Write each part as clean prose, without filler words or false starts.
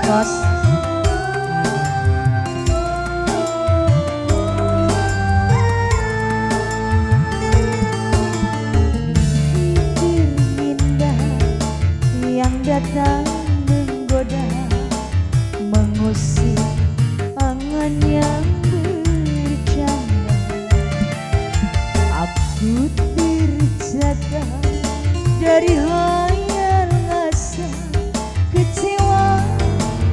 Dekos. Yang datang menggoda, mengusik angan yang bercanda. Aku terjaga dari hayal asa, kecewa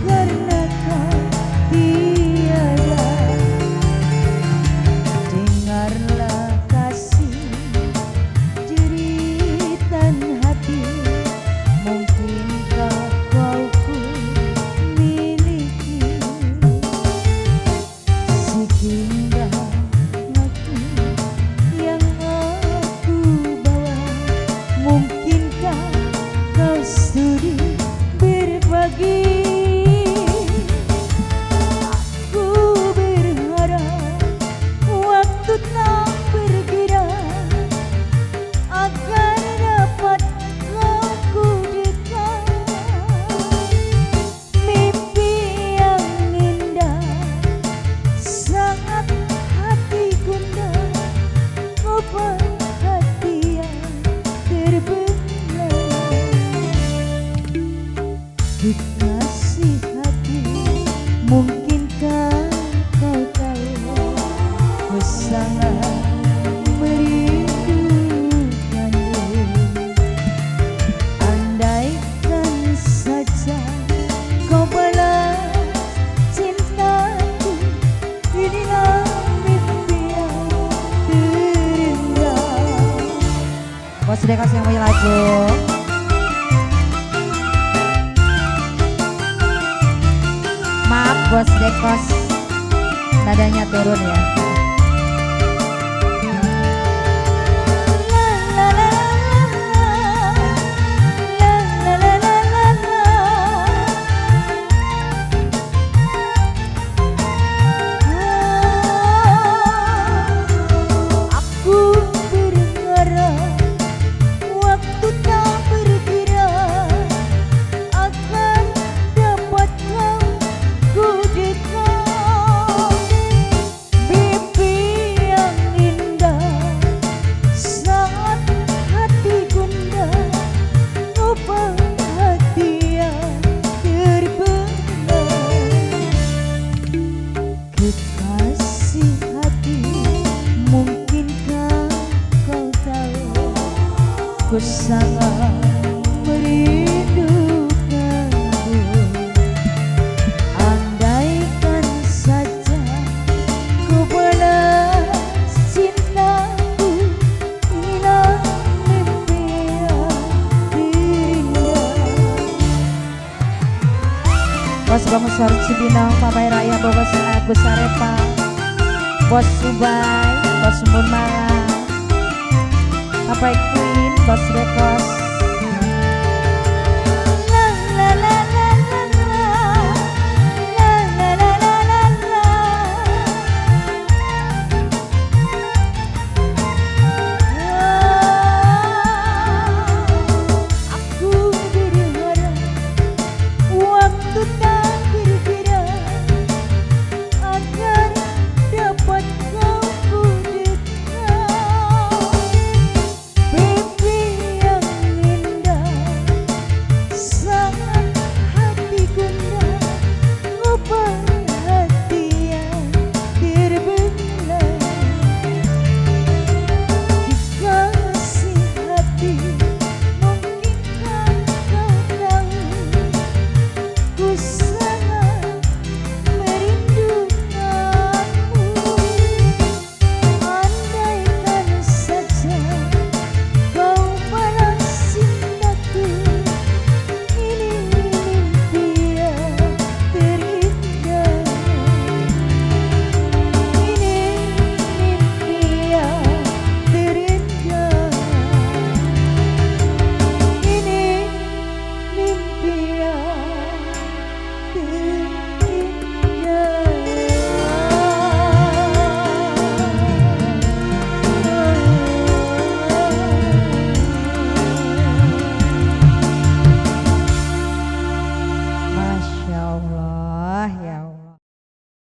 karena kau tiada. Dengarlah kasih jeritan hati, mungkinkah kau ku miliki, sehingga aku yang aku bawa. Mungkinkah kau sudi berbagi? Aku berharap waktu tak berkira agar dapat aku dekat. Mimpi yang indah sangat hati gundah, kau perhatian terbelah. Kekasih hati, mungkinkah kau tahu ku sangat merindukanmu. Andaikan saja kau balas cintaku, inilah mimpi yang terindah. Bos Dekos yang punya lagu. Maaf Bos Dekos, nadanya turun ya. Aku berharap waktu tak berkira akan dapat ku dekat. Mimpi yang indah saat hati gundah, kau perhatian terbelah. Kekasih hati, mungkinkah kau tahu ku sangat merindukanmu. Andaikan saja kau balas cintaku, inilah mimpi yang terindah. Bos Bangsor Cibinong, Papai Raya Bogor Agus Sarepa, Bos Subay, Bos Mun Malang, Papai Queen, Bos Dekos.